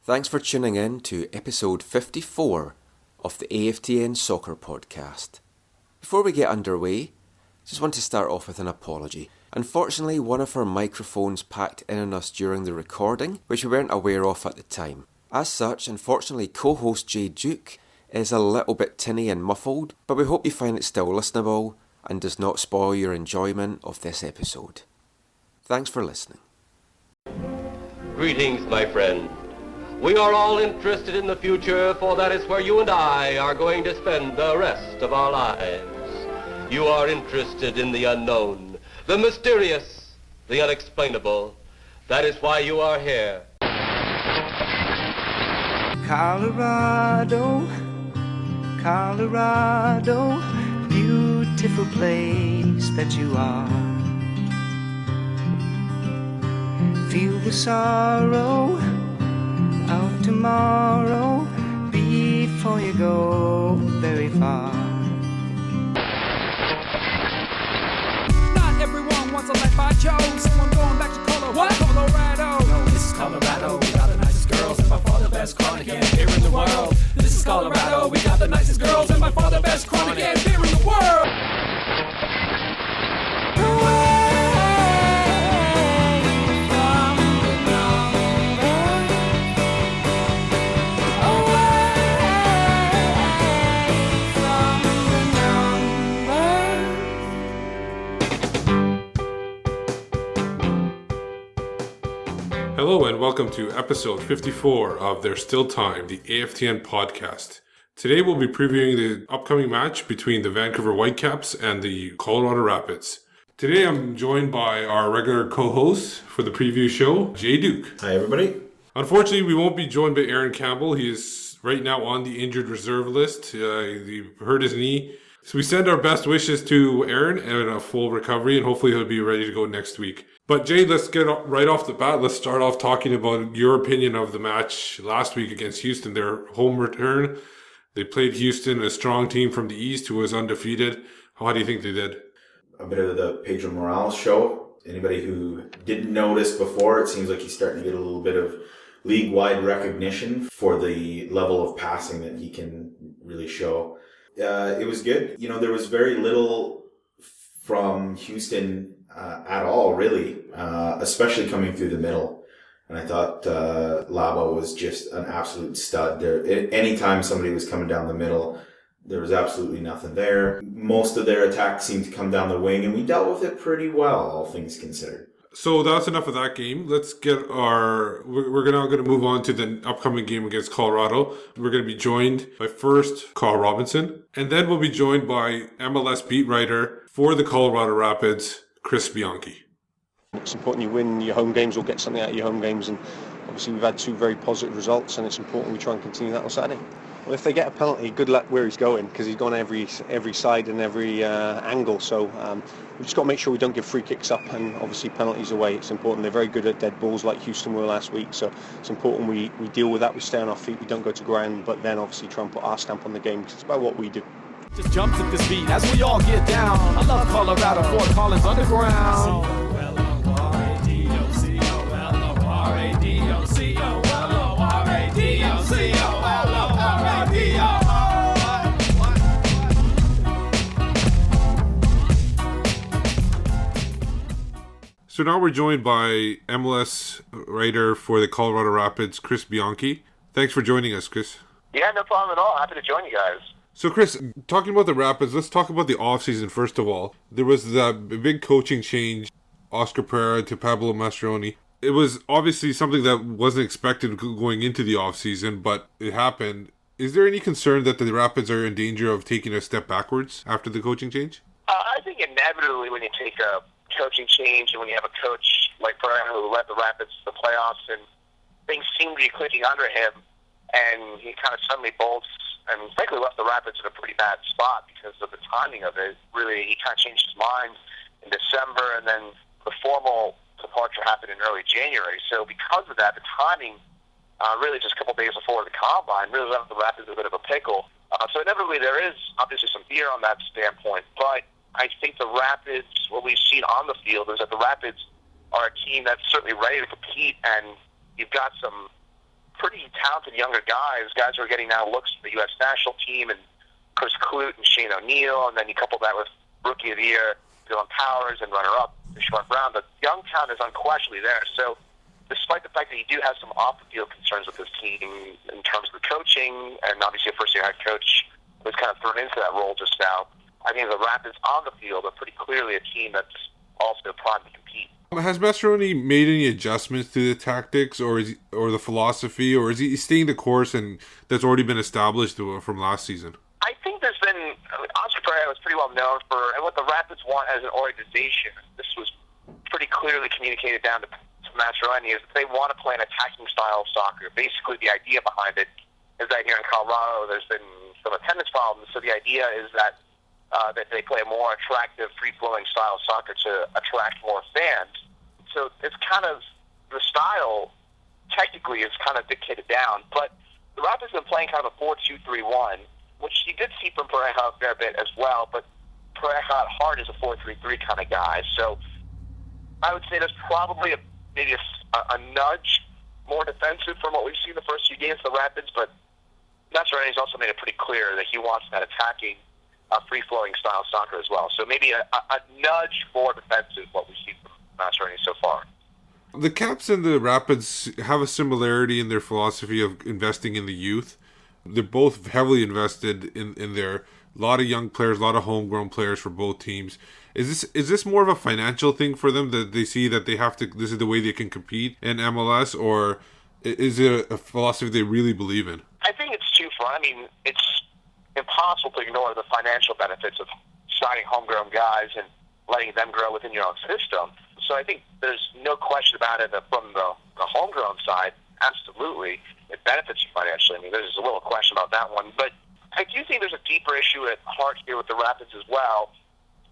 Thanks for tuning in to episode 54 of the AFTN Soccer Podcast. Before we get underway, just want to start off with an apology. Unfortunately, one of our microphones packed in on us during the recording, which we weren't aware of at the time. As such, unfortunately, co-host Jay Duke is a little bit tinny and muffled, but we hope you find it still listenable and does not spoil your enjoyment of this episode. Thanks for listening. Greetings, my friend. We are all interested in the future, for that is where you and I are going to spend the rest of our lives. You are interested in the unknown, the mysterious, the unexplainable. That is why you are here. Colorado, Colorado, beautiful place that you are. Feel the sorrow of tomorrow before you go very far. Not everyone wants a life I chose, so I'm going back to Colorado. Yo, this is Colorado, we got the nicest girls and by far the best chronic and beer in the world. This is Colorado, we got the nicest girls and by far the best chronic and beer in the world. Hello and welcome to episode 54 of There's Still Time, the AFTN podcast. Today we'll be previewing the upcoming match between the Vancouver Whitecaps and the Colorado Rapids. Today I'm joined by our regular co-host for the preview show, Jay Duke. Hi everybody. Unfortunately, we won't be joined by Aaron Campbell. He is right now on the injured reserve list. He hurt his knee. So we send our best wishes to Aaron and a full recovery, and hopefully he'll be ready to go next week. But Jay, let's get right off the bat. Let's start off talking about your opinion of the match last week against Houston, their home return. They played Houston, a strong team from the East who was undefeated. How do you think they did? A bit of the Pedro Morales show. Anybody who didn't notice before, it seems like he's starting to get a little bit of league-wide recognition for the level of passing that he can really show. It was good. You know, there was very little from Houston at all, really, especially coming through the middle. And I thought Laba was just an absolute stud. Anytime somebody was coming down the middle, there was absolutely nothing there. Most of their attacks seemed to come down the wing, and we dealt with it pretty well, all things considered. So that's enough of that game. Let's get we're now going to move on to the upcoming game against Colorado. We're going to be joined by first Carl Robinson, and then we'll be joined by MLS beat writer for the Colorado Rapids, Chris Bianchi. It's important you win your home games or get something out of your home games, and obviously we've had two very positive results, and it's important we try and continue that on Saturday. Well, if they get a penalty, good luck where he's going, because he's gone every side and every angle. So we've just got to make sure we don't give free kicks up and obviously penalties away. It's important. They're very good at dead balls like Houston were last week. So it's important we deal with that. We stay on our feet. We don't go to ground, but then obviously try and put our stamp on the game, because it's about what we do. Just jumps at this beat as we all get down. I love Colorado, Fort Collins underground. So now we're joined by MLS writer for the Colorado Rapids, Chris Bianchi. Thanks for joining us, Chris. Yeah, no problem at all. Happy to join you guys. So, Chris, talking about the Rapids, let's talk about the offseason first of all. There was that big coaching change, Oscar Pereira to Pablo Mastroeni. It was obviously something that wasn't expected going into the offseason, but it happened. Is there any concern that the Rapids are in danger of taking a step backwards after the coaching change? I think inevitably when you take a coaching change and when you have a coach like Pereira who led the Rapids to the playoffs and things seem to be clicking under him, and he kind of suddenly bolts and frankly left the Rapids in a pretty bad spot because of the timing of it. Really, he kind of changed his mind in December, and then the formal departure happened in early January. So because of that, the timing really just a couple days before the Combine really left the Rapids in a bit of a pickle. So inevitably there is obviously some fear on that standpoint, but I think the Rapids, what we've seen on the field is that the Rapids are a team that's certainly ready to compete, and you've got some pretty talented younger guys who are getting now looks for the U.S. national team, and Chris Clute and Shane O'Neill, and then you couple that with Rookie of the Year, Dylan Powers, and runner-up, Sean Brown. The young talent is unquestionably there. So despite the fact that you do have some off-the-field concerns with this team in terms of the coaching, and obviously a first-year head coach was kind of thrown into that role just now, I think the Rapids on the field are pretty clearly a team that's also primed to compete. Has Mastroeni made any adjustments to the tactics or the philosophy, or is he staying the course and that's already been established from last season? I think there's been, Oscar Pereira was pretty well known for, and what the Rapids want as an organization, this was pretty clearly communicated down to Mastroeni, is that they want to play an attacking style of soccer. Basically, the idea behind it is that here in Colorado, there's been some attendance problems, so the idea is that they play a more attractive, free-flowing style of soccer to attract more fans. So it's kind of, the style technically is kind of dictated down, but the Rapids have been playing kind of a 4-2-3-1, which you did see from Pareja a fair bit as well, but Pareja at heart is a 4-3-3 kind of guy. So I would say there's probably maybe a nudge more defensive from what we've seen the first few games of the Rapids, but Mastroeni's also made it pretty clear that he wants that attacking, free-flowing style soccer as well. So maybe a nudge more defensive, what we've seen from Mastroeni so far. The Caps and the Rapids have a similarity in their philosophy of investing in the youth. They're both heavily invested in their, a lot of young players, a lot of homegrown players for both teams. Is this more of a financial thing for them, that they see that they have to, this is the way they can compete in MLS, or is it a philosophy they really believe in? I think it's twofold. I mean, it's impossible to ignore the financial benefits of signing homegrown guys and letting them grow within your own system. So I think there's no question about it that from the homegrown side, absolutely, it benefits you financially. I mean, there's a little question about that one. But I do think there's a deeper issue at heart here with the Rapids as well,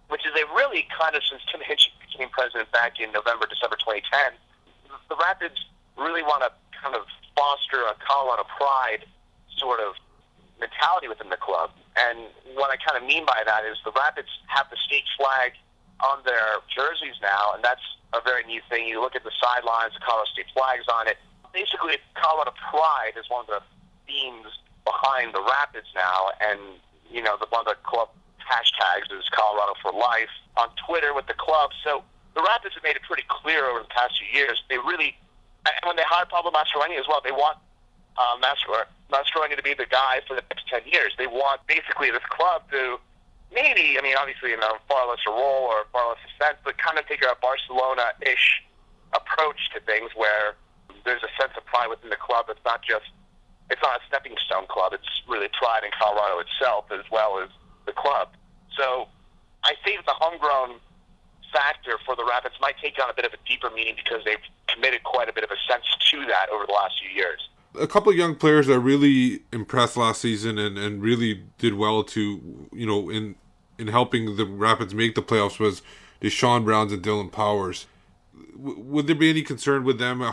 which is they really kind of, since Tim Hinchey became president back in November, December 2010, the Rapids really want to kind of foster a Colorado pride sort of mentality within the club. And what I kind of mean by that is the Rapids have the state flag on their jerseys now, and that's a very new thing. You look at the sidelines, the Colorado state flag's on it. Basically, Colorado pride is one of the themes behind the Rapids now, and, you know, one of the club hashtags is Colorado for life on Twitter with the club. So the Rapids have made it pretty clear over the past few years. They really, and when they hired Pablo Mastroeni as well, they want Mastroeni to be the guy for the next 10 years. They want basically this club to maybe, I mean, obviously in a far lesser role or far lesser sense, but kind of take a Barcelona-ish approach to things where there's a sense of pride within the club. It's not a stepping stone club. It's really pride in Colorado itself as well as the club. So I think the homegrown factor for the Rapids might take on a bit of a deeper meaning because they've committed quite a bit of a sense to that over the last few years. A couple of young players that really impressed last season and really did well to, you know, in helping the Rapids make the playoffs was Sean Browns and Dylan Powers. Would there be any concern with them?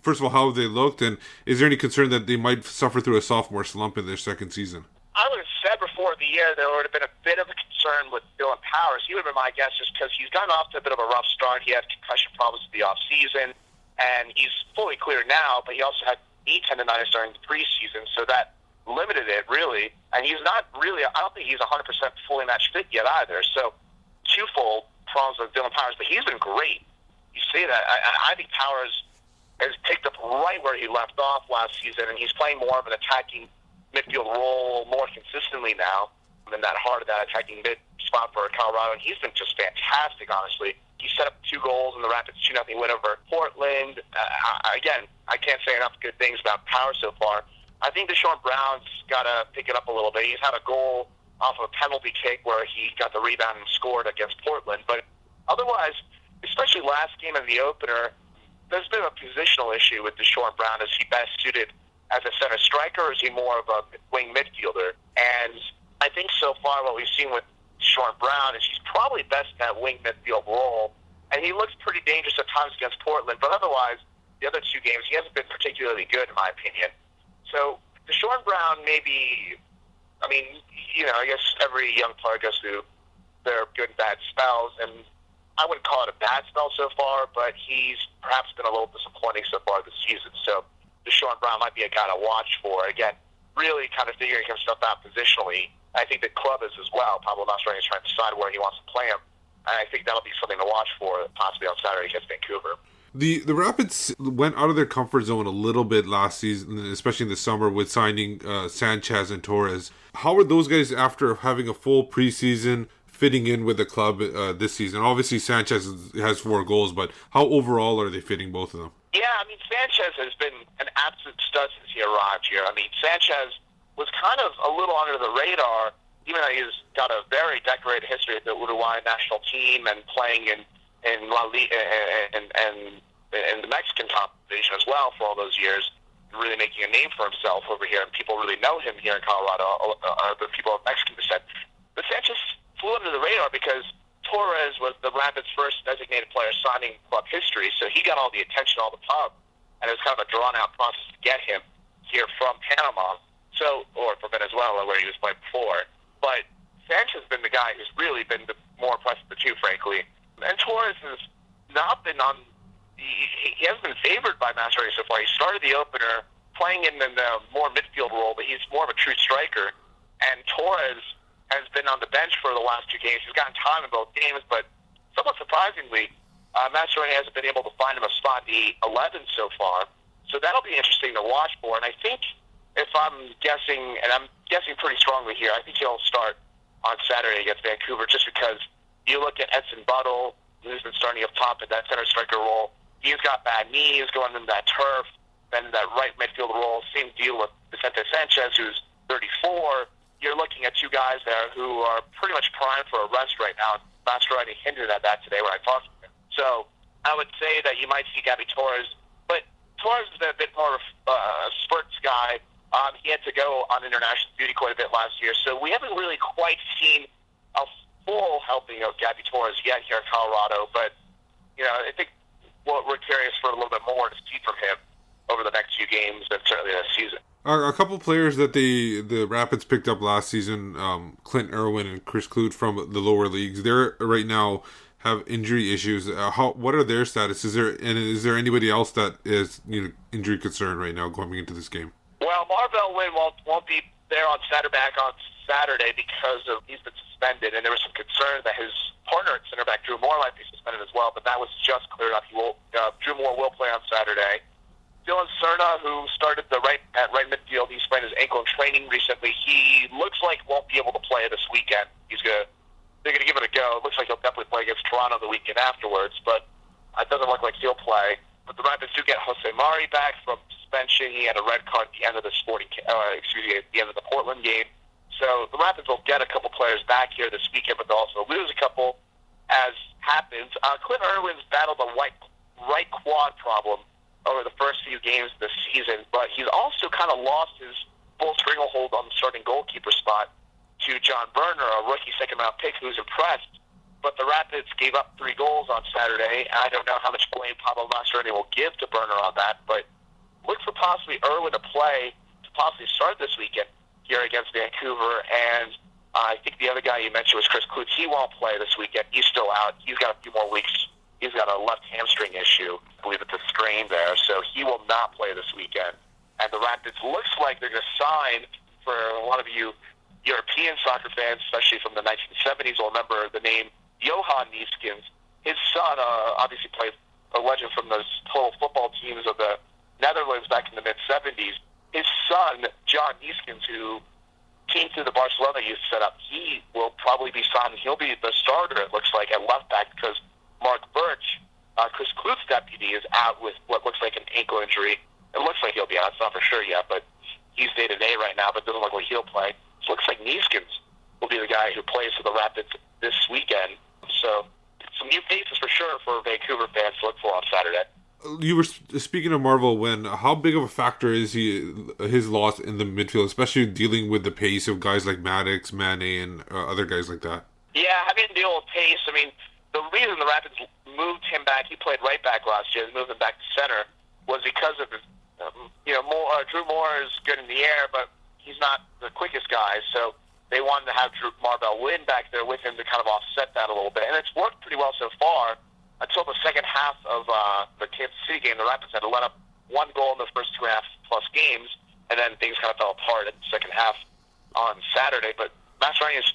First of all, how have they looked, and is there any concern that they might suffer through a sophomore slump in their second season? I would have said before the year there would have been a bit of a concern with Dylan Powers. He would have been my guess just because he's gotten off to a bit of a rough start. He had concussion problems at the offseason, and he's fully clear now, but he also had knee tendonitis during the preseason, so that limited it, really. And he's not really, I don't think he's 100% fully match fit yet either. So twofold problems with Dylan Powers, but he's been great. You see that. I think Powers has picked up right where he left off last season, and he's playing more of an attacking midfield role more consistently now than that heart of that attacking mid spot for Colorado, and he's been just fantastic, honestly. He set up 2 goals in the Rapids 2-0 win over Portland. Again, I can't say enough good things about Powers so far. I think Deshaun Brown's got to pick it up a little bit. He's had a goal off of a penalty kick where he got the rebound and scored against Portland, but otherwise, especially last game of the opener, there's been a positional issue with Deshaun Brown. Is he best suited as a center striker, or is he more of a wing midfielder? And I think so far what we've seen with Deshaun Brown is he's probably best in that wing midfield role, and he looks pretty dangerous at times against Portland, but otherwise, the other 2 games, he hasn't been particularly good, in my opinion. So Deshaun Brown maybe, I mean, you know, I guess every young player goes through their good and bad spells, and I wouldn't call it a bad spell so far, but he's perhaps been a little disappointing so far this season. So Deshaun Brown might be a guy to watch for. Again, really kind of figuring himself out positionally. I think the club is as well. Pablo Mastroeni is trying to decide where he wants to play him. And I think that'll be something to watch for possibly on Saturday against Vancouver. The Rapids went out of their comfort zone a little bit last season, especially in the summer with signing Sanchez and Torres. How are those guys, after having a full preseason, fitting in with the club this season? Obviously, Sanchez has 4 goals, but how overall are they fitting, both of them? Yeah, I mean, Sanchez has been an absolute stud since he arrived here. I mean, Sanchez was kind of a little under the radar, even though he's got a very decorated history with the Uruguayan national team and playing in La Liga and the Mexican top division as well for all those years, really making a name for himself over here, and people really know him here in Colorado, the people of Mexican descent. But Sanchez flew under the radar because Torres was the Rapids' first designated player signing club history, so he got all the attention all the time, and it was kind of a drawn-out process to get him here from Panama, or from Venezuela, where he was playing before. But Sanchez has been the guy who's really been the more impressive of the two, frankly. And Torres has not been on he hasn't been favored by Mastroeni so far. He started the opener playing in the more midfield role, but he's more of a true striker. And Torres has been on the bench for the last 2 games. He's gotten time in both games, but somewhat surprisingly, Mastroeni hasn't been able to find him a spot in the 11 so far. So that'll be interesting to watch for. And I think, if I'm guessing, and I'm guessing pretty strongly here, I think he'll start on Saturday against Vancouver, just because you look at Edson Buttle, who's been starting up top in that center striker role. He's got bad knees going into that turf, then that right midfield role. Same deal with Vicente Sanchez, who's 34. You're looking at 2 guys there who are pretty much primed for a rest right now. Mastroeni hinted at that today when I talked to him. So I would say that you might see Gabby Torres, but Torres has been a bit more of a spurts guy. He had to go on international duty quite a bit last year, so we haven't really quite seen a full helping of Gabby Torres yet here in Colorado. But I think we're curious for a little bit more to see from him over the next few games and certainly this season. A couple players that the Rapids picked up last season, Clint Irwin and Chris Clute from the lower leagues, they're right now have injury issues. What are their status? Is there anybody else that is injury concern right now going into this game? Well, Marvell Wynn won't be there on Saturday because he's been suspended, and there was some concern that his partner at center back Drew Moore might be suspended as well, but that was just cleared up. Drew Moore will play on Saturday. Dylan Cerna, who started at right midfield, he sprained his ankle in training recently. He looks like won't be able to play this weekend. They're gonna give it a go. It looks like he'll definitely play against Toronto the weekend afterwards, but it doesn't look like he'll play. But the Rapids do get Jose Mari back from suspension. He had a red card at the end of the at the end of the Portland game. So the Rapids will get a couple players back here this weekend, but they'll also lose a couple, as happens. Clint Irwin's battled a right quad problem over the first few games of the season, but he's also kind of lost his full stranglehold on the starting goalkeeper spot to John Berner, a rookie second-round pick who's impressed. But the Rapids gave up 3 goals on Saturday. I don't know how much blame Pablo Mastroeni will give to Berner on that, but look for possibly Irwin to possibly start this weekend here against Vancouver. And I think the other guy you mentioned was Chris Clute. He won't play this weekend. He's still out. He's got a few more weeks. He's got a left hamstring issue. I believe it's a strain there, so he will not play this weekend. And the Rapids looks like they're going to sign, for a lot of you European soccer fans, especially from the 1970s, will remember the name Johan Neeskens. His son obviously played a legend from those total football teams of the Netherlands back in the mid-70s. His son, John Neeskens, who came through the Barcelona youth setup, he will probably be signed. He'll be the starter, it looks like, at left back, because Mark Birch, Chris Clute's deputy, is out with what looks like an ankle injury. It looks like he'll be out. It's not for sure yet, but he's day-to-day right now, but it doesn't look like he'll play. So it looks like Neeskens will be the guy who plays for the Rapids this weekend. So some new faces for sure for Vancouver fans to look for on Saturday. You were speaking of Marvell Wynn. How big of a factor is his loss in the midfield, especially dealing with the pace of guys like Maddox, Mane, and other guys like that? Yeah, having to deal with pace. I mean, the reason the Rapids moved him back, he played right back last year, they moved him back to center, was because of his, Drew Moore is good in the air, but he's not the quickest guy, so they wanted to have Marvell Wynn back there with him to kind of offset that a little bit. And it's worked pretty well so far until the second half of the Kansas City game. The Rapids had to let up one goal in the first 2.5+ games, and then things kind of fell apart in the second half on Saturday. But Mastroeni has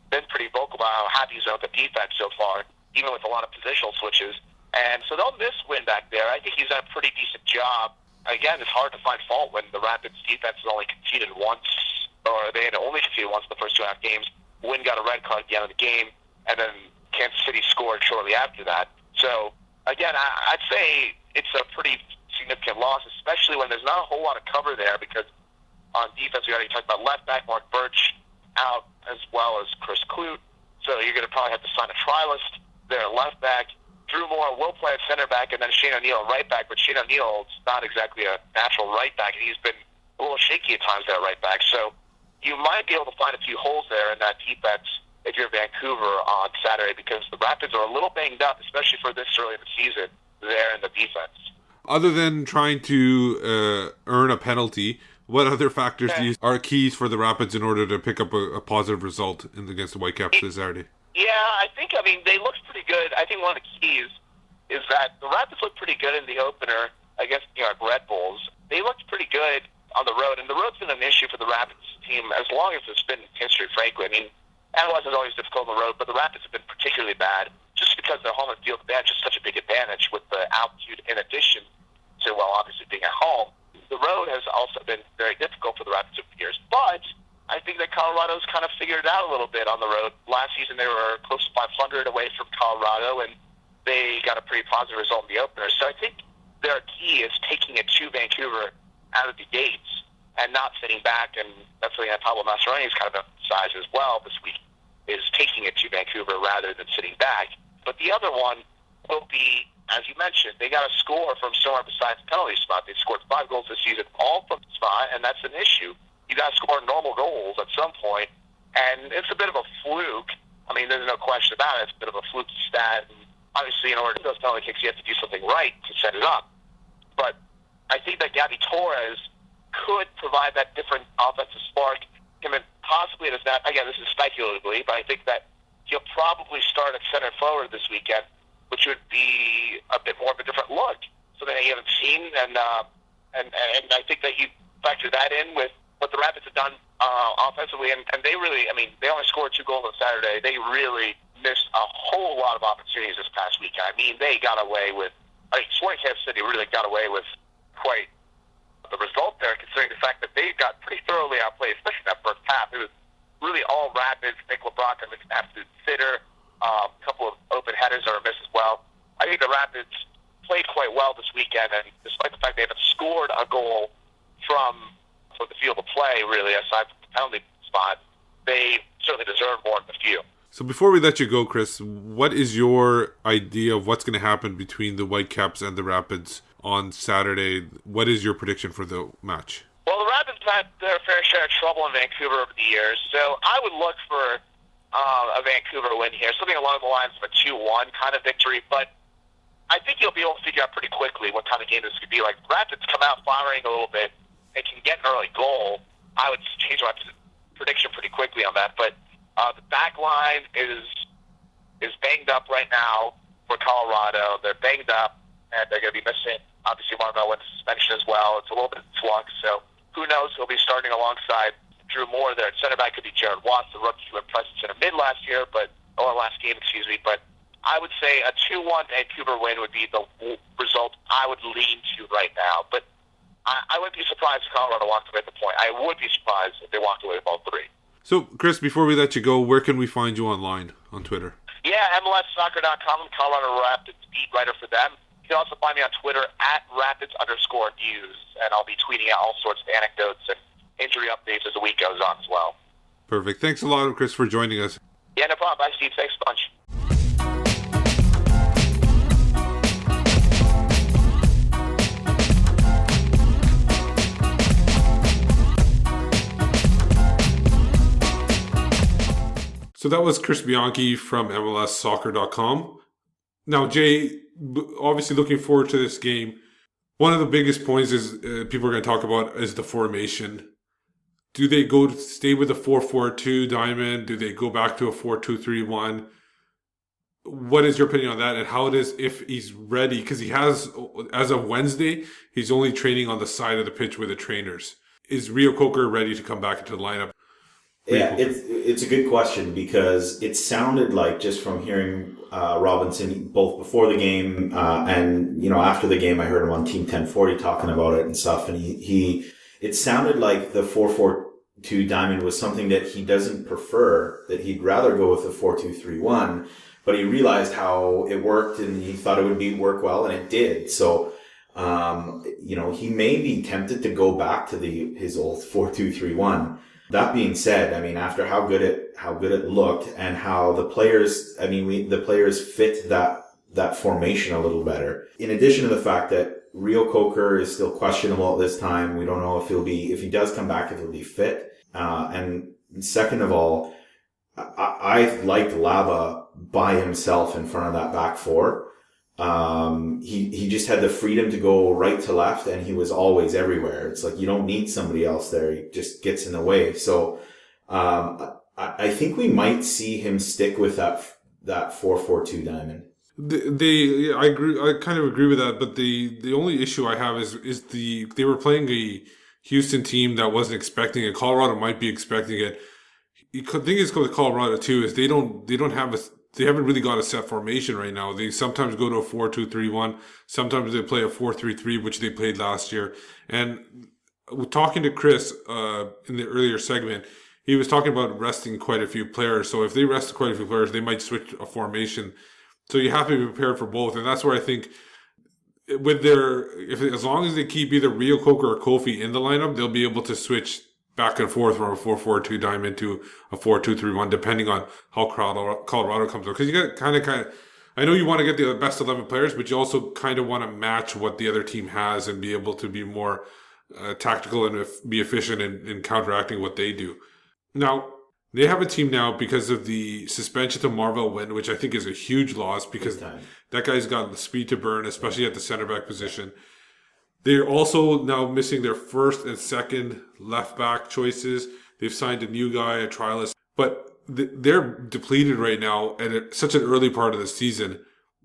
been pretty vocal about how happy he's with the defense so far, even with a lot of positional switches. And so they'll miss Wynn back there. I think he's done a pretty decent job. Again, it's hard to find fault when the Rapids defense has only conceded once, or they had only conceded once in the first 2.5 games. Wynn got a red card at the end of the game, and then Kansas City scored shortly after that. So, again, I'd say it's a pretty significant loss, especially when there's not a whole lot of cover there, because on defense, we already talked about left back, Mark Birch out, as well as Chris Clute. So you're going to probably have to sign a trialist there at left back. Drew Moore will play at center back, and then Shane O'Neill at right back, but Shane O'Neill's not exactly a natural right back, and he's been a little shaky at times there at right back. So you might be able to find a few holes there in that defense if you're Vancouver on Saturday, because the Rapids are a little banged up, especially for this early in the season, there in the defense. Other than trying to earn a penalty, what other factors do you are keys for the Rapids in order to pick up a positive result against the Whitecaps this Saturday? Yeah, I mean, they looked pretty good. I think one of the keys is that the Rapids looked pretty good in the opener against New York Red Bulls. They looked pretty good on the road, and the road's been an issue for the Rapids team as long as it's been history, frankly. I mean, MLS is always difficult on the road, but the Rapids have been particularly bad just because their home field advantage is such a big advantage with the altitude in addition to, well, obviously being at home. The road has also been very difficult for the Rapids over the years, but I think that Colorado's kind of figured it out a little bit on the road. Last season, they were close to 500 away from Colorado, and they got a pretty positive result in the opener. So I think their key is taking it to Vancouver out of the gates and not sitting back, and that's something that Pablo Mastroeni has kind of emphasized as well this week, is taking it to Vancouver rather than sitting back. But the other one will be, as you mentioned, they got to score from somewhere besides the penalty spot. They've scored 5 goals this season, all from the spot, and that's an issue. You got to score normal goals at some point, and it's a bit of a fluke. I mean, there's no question about it. It's a bit of a fluke stat. And obviously, in order to do those penalty kicks, you have to do something right to set it up. But I think that Gabby Torres could provide that different offensive spark. I mean, possibly it is not. Again, this is speculatively, but I think that he'll probably start at center forward this weekend, which would be a bit more of a different look, something that you haven't seen. And I think that you factor that in with what the Rapids have done offensively, and they really, I mean, they only scored 2 goals on Saturday. They really missed a whole lot of opportunities this past weekend. I mean, they got away with, scoring Kansas City really got away with quite the result there, considering the fact that they got pretty thoroughly outplayed, especially in that first half. It was really all Rapids. Nick LeBlanc missed an absolute sitter, a couple of open headers that were missed as well. I think the Rapids played quite well this weekend, and despite the fact they haven't scored a goal from the field of play, really, aside from the penalty spot, they certainly deserve more than a few. So before we let you go, Chris, what is your idea of what's going to happen between the Whitecaps and the Rapids on Saturday? What is your prediction for the match? Well, the Rapids have had their fair share of trouble in Vancouver over the years, so I would look for a Vancouver win here, something along the lines of a 2-1 kind of victory, but I think you'll be able to figure out pretty quickly what kind of game this could be. Like, the Rapids come out firing a little bit, they can get an early goal. I would change my prediction pretty quickly on that. But the back line is banged up right now for Colorado. They're banged up, and they're going to be missing, obviously, Marvell went to suspension as well. It's a little bit in flux. So who knows? He'll be starting alongside Drew Moore there at center back. Could be Jared Watts, the rookie who impressed center mid last game. But I would say a 2-1 Vancouver win would be the result I would lean to right now. But I wouldn't be surprised if Colorado walked away at the point. I would be surprised if they walked away with all 3. So, Chris, before we let you go, where can we find you online on Twitter? Yeah, MLSsoccer.com. I'm Colorado Rapids beat writer for them. You can also find me on Twitter at Rapids_news, and I'll be tweeting out all sorts of anecdotes and injury updates as the week goes on as well. Perfect. Thanks a lot, Chris, for joining us. Yeah, no problem. Bye, Steve. Thanks a bunch. So that was Chris Bianchi from MLSsoccer.com. Now, Jay, obviously looking forward to this game. One of the biggest points is people are going to talk about is the formation. Do they stay with a 4-4-2 diamond? Do they go back to a 4-2-3-1? What is your opinion on that, and how it is if he's ready? Because he has, as of Wednesday, he's only training on the side of the pitch with the trainers. Is Rio Coker ready to come back into the lineup? Yeah, it's a good question, because it sounded like, just from hearing Robinson both before the game and after the game, I heard him on Team 1040 talking about it and stuff, and it sounded like the 4-4-2 diamond was something that he doesn't prefer, that he'd rather go with the 4-2-3-1, but he realized how it worked and he thought it would work well, and it did. So he may be tempted to go back to his old 4-2-3-1. That being said, I mean, after how good it looked and how the players fit that formation a little better. In addition to the fact that Rio Coker is still questionable at this time, we don't know if he does come back, if he'll be fit. And second of all, I liked Lava by himself in front of that back four. He just had the freedom to go right to left, and he was always everywhere. It's like, you don't need somebody else there. He just gets in the way. So, I think we might see him stick with that 4-4-2 diamond. I agree. I kind of agree with that. But the only issue I have is they were playing a Houston team that wasn't expecting it. Colorado might be expecting it. The thing is with Colorado too is they haven't really got a set formation right now. They sometimes go to a 4-2-3-1. Sometimes they play a 4-3-3, which they played last year. And talking to Chris in the earlier segment, he was talking about resting quite a few players. So if they rest quite a few players, they might switch a formation. So you have to be prepared for both. And that's where I think as long as they keep either Rio Coker or Kofi in the lineup, they'll be able to switch back and forth from a 4-4-2 diamond to a 4-2-3-1, depending on how Colorado comes out. Because you got kind of, I know you want to get the best 11 players, but you also kind of want to match what the other team has and be able to be more tactical and be efficient in counteracting what they do. Now, they have a team now because of the suspension to Marvell Wynn, which I think is a huge loss, because that guy's got the speed to burn, especially at the center back position. They're also now missing their first and second left back choices. They've signed a new guy, a trialist, but they're depleted right now at such an early part of the season.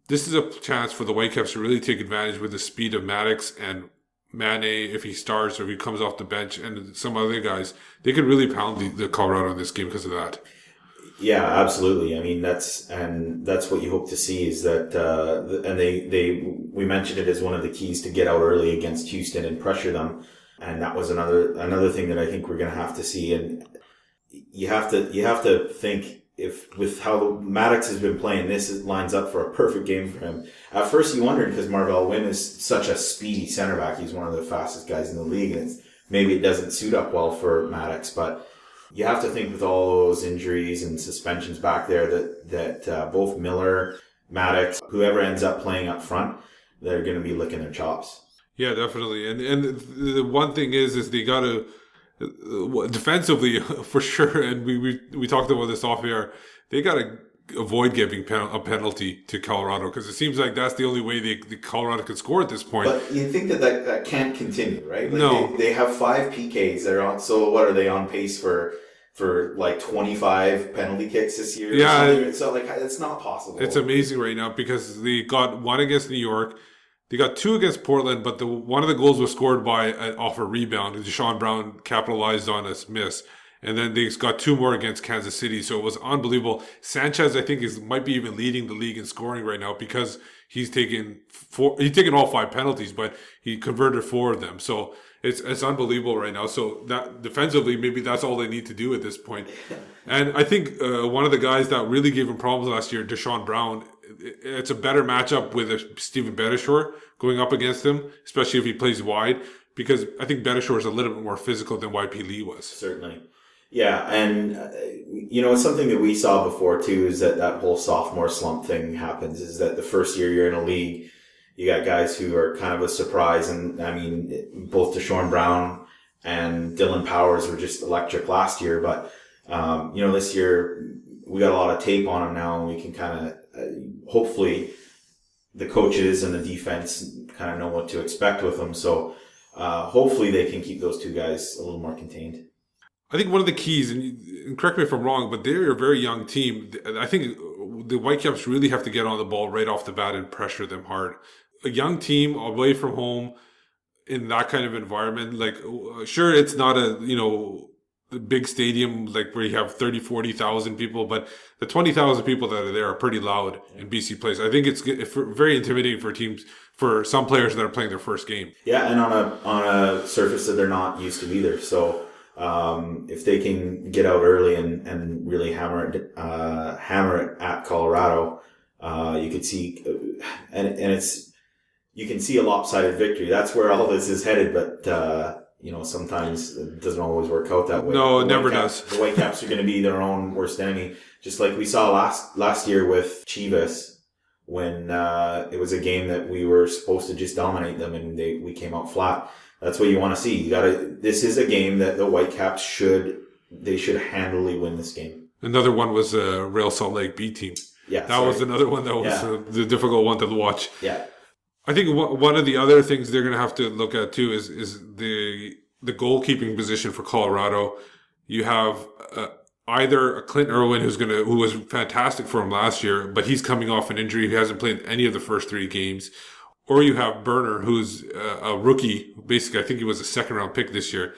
This is a chance for the Whitecaps to really take advantage with the speed of Maddox and Mane, if he starts or if he comes off the bench, and some other guys. They could really pound the Colorado in this game because of that. Yeah, absolutely. I mean, that's what you hope to see, is that, and we mentioned it as one of the keys to get out early against Houston and pressure them. And that was another thing that I think we're going to have to see. And you have to think, if with how Maddox has been playing, this lines up for a perfect game for him. At first you wondered, because Marvell Wynn is such a speedy center back. He's one of the fastest guys in the league, and maybe it doesn't suit up well for Maddox, but you have to think with all those injuries and suspensions back there that both Miller, Maddox, whoever ends up playing up front, they're going to be licking their chops. Yeah, definitely. And the one thing is they got to defensively for sure. And we talked about this off air. They got to avoid giving a penalty to Colorado, because it seems like that's the only way the Colorado could score at this point. But you think that can't continue, right? Like no, they have 5 PKs. They're on. So what are they on pace for like 25 penalty kicks this year? Yeah, so like it's not possible. It's amazing right now, because they got 1 against New York. They got 2 against Portland, but one of the goals was scored off a rebound. Deshaun Brown capitalized on a miss. And then they got 2 more against Kansas City. So it was unbelievable. Sanchez, I think, might be even leading the league in scoring right now, because he's taken all 5 penalties, but he converted 4 of them. So it's unbelievable right now. So that defensively, maybe that's all they need to do at this point. And I think one of the guys that really gave him problems last year, Deshaun Brown, it's a better matchup with Steven Betishore going up against him, especially if he plays wide, because I think Betishore is a little bit more physical than YP Lee was. Certainly. Yeah, and it's something that we saw before too, is that whole sophomore slump thing happens, is that the first year you're in a league, you got guys who are kind of a surprise, and I mean, both Deshaun Brown and Dylan Powers were just electric last year, but this year we got a lot of tape on them now, and we can kind of hopefully the coaches and the defense kind of know what to expect with them, so hopefully they can keep those 2 guys a little more contained. I think one of the keys, and correct me if I'm wrong, but they're a very young team. I think the Whitecaps really have to get on the ball right off the bat and pressure them hard. A young team away from home in that kind of environment, like, sure, it's not a, the big stadium, like where you have 30, 40,000 people, but the 20,000 people that are there are pretty loud in BC Place. I think it's very intimidating for teams, for some players that are playing their first game. Yeah, and on a surface that they're not used to either. So if they can get out early and really hammer it at Colorado, you could see, and it's, you can see a lopsided victory. That's where all this is headed, but sometimes it doesn't always work out that way. No, it never does. The Whitecaps are going to be their own worst enemy, just like we saw last year with Chivas, when it was a game that we were supposed to just dominate them and we came out flat. That's what you want to see. This is a game that the Whitecaps should handily win this game. Another one was Real Salt Lake B team. Yeah, that was another one that was the difficult one to watch. Yeah. I think one of the other things they're going to have to look at too is the goalkeeping position for Colorado. You have either a Clint Irwin who was fantastic for him last year, but he's coming off an injury. He hasn't played any of the first 3 games. Or you have Berner, who's a rookie. Basically, I think he was a second-round pick this year.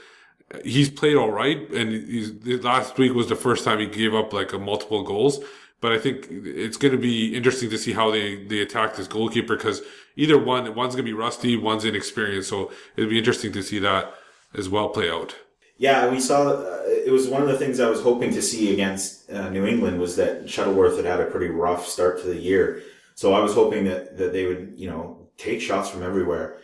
He's played all right, and last week was the first time he gave up multiple goals. But I think it's going to be interesting to see how they attack this goalkeeper, because either one's going to be rusty, one's inexperienced. So it'll be interesting to see that as well play out. Yeah, we saw, it was one of the things I was hoping to see against New England, was that Shuttleworth had a pretty rough start to the year. So I was hoping that they would, take shots from everywhere.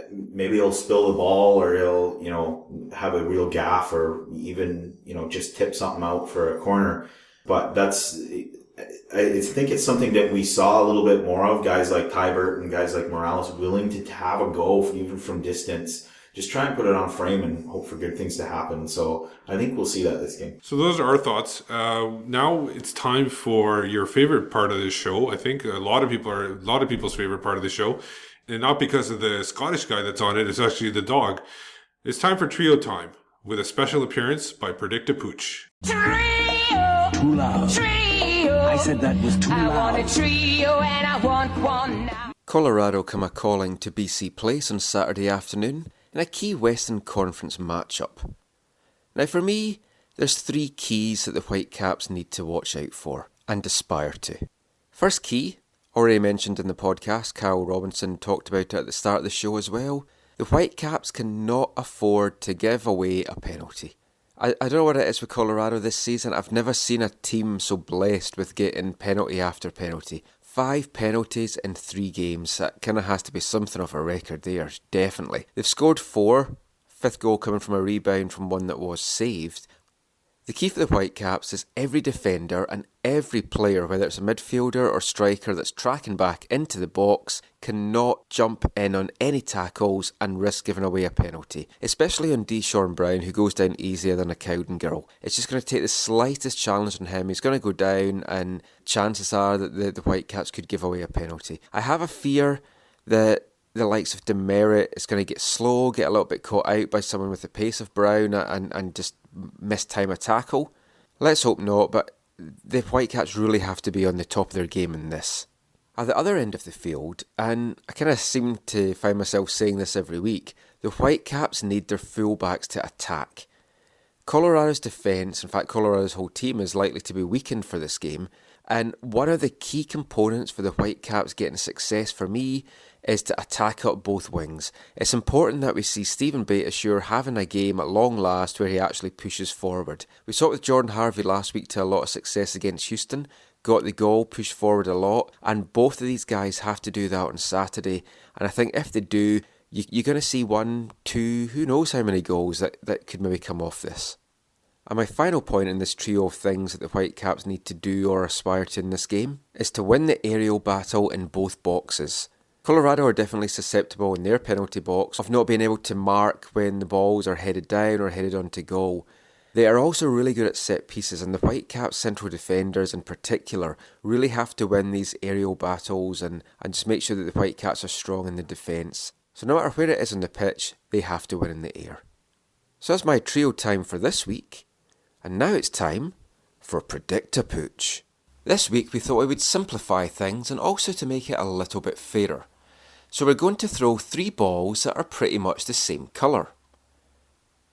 Maybe he'll spill the ball, or he'll, have a real gaff, or even, just tip something out for a corner. But I think it's something that we saw a little bit more of. Guys like Tybert and guys like Morales willing to have a go even from distance. Just try and put it on frame and hope for good things to happen. So I think we'll see that this game. So those are our thoughts. Now it's time for your favorite part of this show. I think a lot of people's favorite part of the show, and not because of the Scottish guy that's on it. It's actually the dog. It's time for Trio Time, with a special appearance by Predictapooch. Trio. Too loud. Trio. I said that was too loud. I want a trio and I want one now. Colorado come a-calling to BC Place on Saturday afternoon in a key Western Conference matchup. Now for me, there's 3 keys that the Whitecaps need to watch out for and aspire to. First key, already mentioned in the podcast, Kyle Robinson talked about it at the start of the show as well, the Whitecaps cannot afford to give away a penalty. I don't know what it is with Colorado this season. I've never seen a team so blessed with getting penalty after penalty. 5 penalties in 3 games. That kind of has to be something of a record there, definitely. They've scored 4, 5th goal coming from a rebound from one that was saved. The key for the Whitecaps is every defender and every player, whether it's a midfielder or striker that's tracking back into the box, cannot jump in on any tackles and risk giving away a penalty. Especially on Deshaun Brown, who goes down easier than a Cowden girl. It's just going to take the slightest challenge on him. He's going to go down, and chances are that the Whitecaps could give away a penalty. I have a fear that the likes of Demerit is going to get slow, get a little bit caught out by someone with the pace of Brown and just mistime a tackle. Let's hope not, but the Whitecaps really have to be on the top of their game in this. At the other end of the field, and I kind of seem to find myself saying this every week, the Whitecaps need their fullbacks to attack. Colorado's defence, in fact Colorado's whole team, is likely to be weakened for this game, and one of the key components for the Whitecaps getting success for me is to attack up both wings. It's important that we see Stephen Beitashour having a game at long last where he actually pushes forward. We saw it with Jordan Harvey last week to a lot of success against Houston, got the goal, pushed forward a lot, and both of these guys have to do that on Saturday. And I think if they do, you're going to see 1, 2, who knows how many goals that could maybe come off this. And my final point in this trio of things that the Whitecaps need to do or aspire to in this game is to win the aerial battle in both boxes. Colorado are definitely susceptible in their penalty box of not being able to mark when the balls are headed down or headed onto goal. They are also really good at set pieces, and the Whitecaps central defenders in particular really have to win these aerial battles and just make sure that the Whitecaps are strong in the defence. So no matter where it is on the pitch, they have to win in the air. So that's my trio time for this week, and now it's time for Predictapooch. This week we thought we would simplify things and also to make it a little bit fairer. So we're going to throw 3 balls that are pretty much the same colour.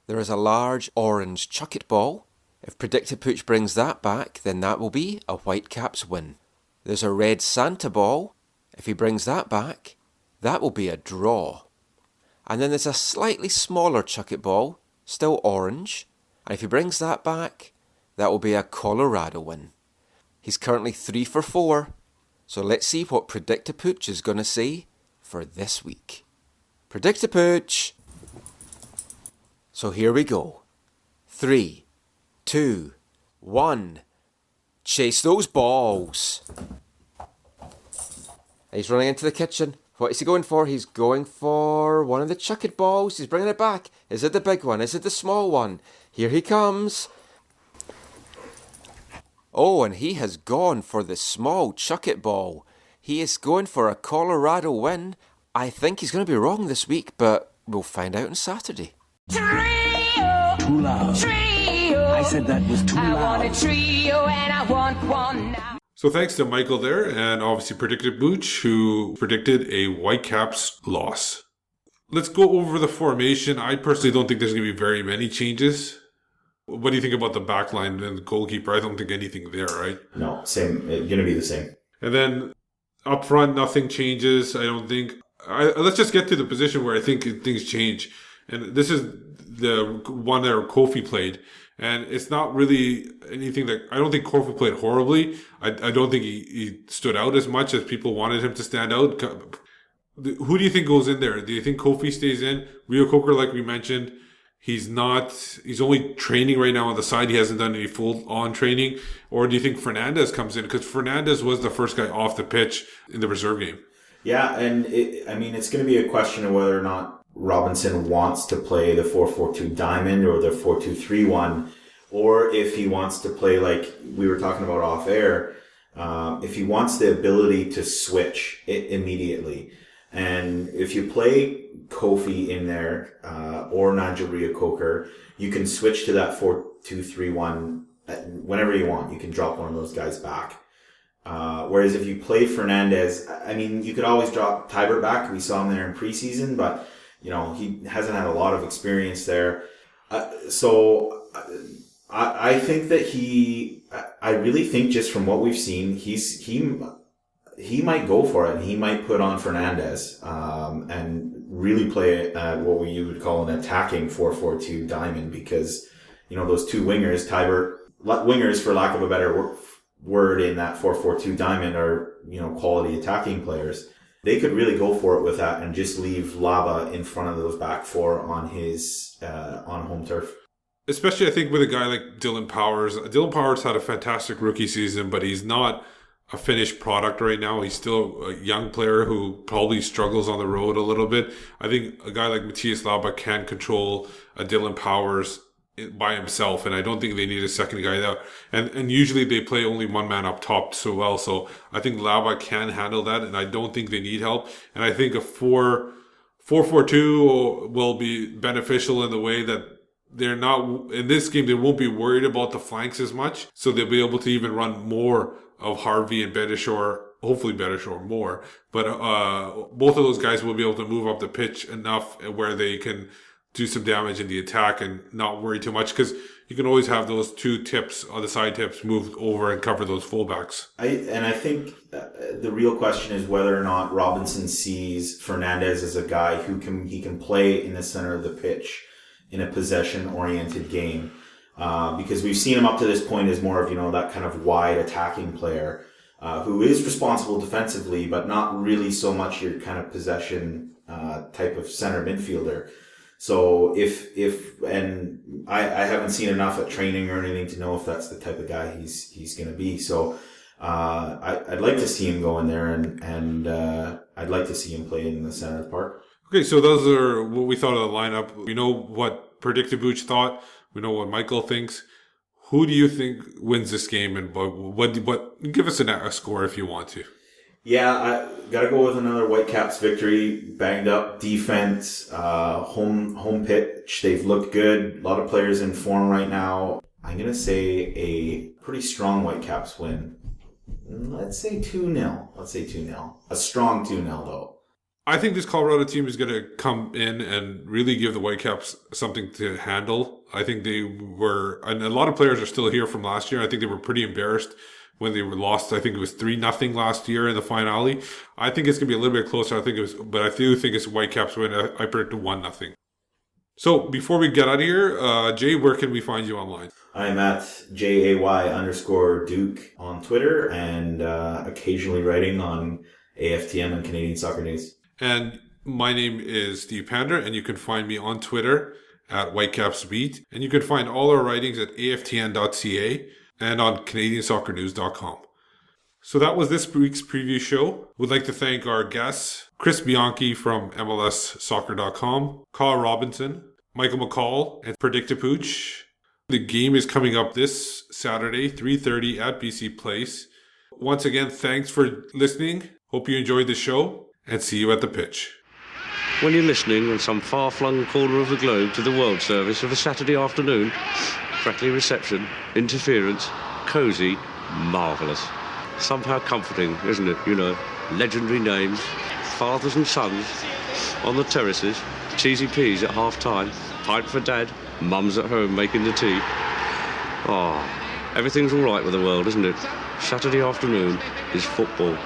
There is a large orange chuck-it ball. If Predictapooch brings that back, then that will be a Whitecaps win. There's a red Santa ball. If he brings that back, that will be a draw. And then there's a slightly smaller chuck-it ball, still orange. And if he brings that back, that will be a Colorado win. He's currently 3 for 4. So let's see what Predictapooch is going to say for this week. Predictapooch! So here we go. 3, 2, 1. Chase those balls. He's running into the kitchen. What is he going for? He's going for one of the chuck-it balls. He's bringing it back. Is it the big one? Is it the small one? Here he comes. Oh, and he has gone for the small chuck-it ball. He is going for a Colorado win. I think he's going to be wrong this week, but we'll find out on Saturday. Trio. Too loud. Trio. I said that was too I loud. want a trio and I want one now. So thanks to Michael there, and obviously Predictapooch, who predicted a Whitecaps loss. Let's go over the formation. I personally don't think there's going to be very many changes. What do you think about the back line and the goalkeeper? I don't think anything there, right? No, same. It's going to be the same. And then up front, nothing changes, I don't think. Let's just get to the position where I think things change. And this is the one that Kofi played. And it's not really anything that... I don't think Kofi played horribly. I don't think he stood out as much as people wanted him to stand out. Who do you think goes in there? Do you think Kofi stays in? Rio Coker, like we mentioned, he's only training right now on the side. He hasn't done any full-on training. Or do you think Fernandez comes in? Because Fernandez was the first guy off the pitch in the reserve game. Yeah, and it's going to be a question of whether or not Robinson wants to play the 4-4-2 diamond or the 4-2-3-1, or if he wants to play like we were talking about off air, if he wants the ability to switch it immediately. And if you play Kofi in there, or Nigel Rio-Coker, you can switch to that 4-2-3-1 whenever you want. You can drop one of those guys back. Whereas if you play Fernandez, I mean, you could always drop Tybert back. We saw him there in preseason, but you know, he hasn't had a lot of experience there. So I think that I really think just from what we've seen, he might go for it, and he might put on Fernandez, and really play what we would call an attacking 4-4-2 diamond, because, you know, those two wingers, wingers for lack of a better word in that 4-4-2 diamond are, you know, quality attacking players. They could really go for it with that and just leave Laba in front of those back four on his on home turf. Especially, I think, with a guy like Dylan Powers. Dylan Powers had a fantastic rookie season, but he's not a finished product right now. He's still a young player who probably struggles on the road a little bit. I think a guy like Matthias Laba can control a Dylan Powers by himself, and I don't think they need a second guy there. And usually they play only one man up top so well, so I think Laba can handle that, and I don't think they need help. And I think a 4-4-2 will be beneficial in the way that they're not, in this game, they won't be worried about the flanks as much, so they'll be able to even run more of Harvey and Bedishore, hopefully Bedishore more, but both of those guys will be able to move up the pitch enough where they can do some damage in the attack and not worry too much, because you can always have those two tips on the side tips move over and cover those fullbacks. I think the real question is whether or not Robinson sees Fernandez as a guy who can play in the center of the pitch in a possession-oriented game, because we've seen him up to this point as more of, you know, that kind of wide attacking player who is responsible defensively, but not really so much your kind of possession type of center midfielder. So and I haven't seen enough at training or anything to know if that's the type of guy he's going to be. So I'd like to see him go in there, and I'd like to see him play in the center of the park. Okay, so those are what we thought of the lineup. We know what Predictapooch thought. We know what Michael thinks. Who do you think wins this game, and what give us a score if you want to? Yeah, I gotta go with another Whitecaps victory. Banged up defense, home pitch. They've looked good. A lot of players in form right now. I'm gonna say a pretty strong Whitecaps win. Let's say 2-0. Let's say 2-0. A strong 2-0, though. I think this Colorado team is going to come in and really give the Whitecaps something to handle. I think they were, and a lot of players are still here from last year. I think they were pretty embarrassed when they were lost. I think it was 3-0 last year in the finale. I think it's going to be a little bit closer. But I do think it's Whitecaps win. I predict 1-0. So before we get out of here, Jay, where can we find you online? I'm at JAY_Duke on Twitter and occasionally writing on AFTN and Canadian Soccer News. And my name is Steve Pander, and you can find me on Twitter at WhitecapsBeat. And you can find all our writings at aftn.ca and on canadiansoccernews.com. So that was this week's preview show. We'd like to thank our guests, Chris Bianchi from MLSsoccer.com, Carl Robinson, Michael McCall, and Predictapooch. The game is coming up this Saturday, 3:30 at BC Place. Once again, thanks for listening. Hope you enjoyed the show, and see you at the pitch. When you're listening on some far-flung corner of the globe to the World Service of a Saturday afternoon, crackly reception, interference, cosy, marvellous. Somehow comforting, isn't it? You know, legendary names, fathers and sons on the terraces, cheesy peas at half-time, pint for dad, mum's at home making the tea. Oh, everything's all right with the world, isn't it? Saturday afternoon is football.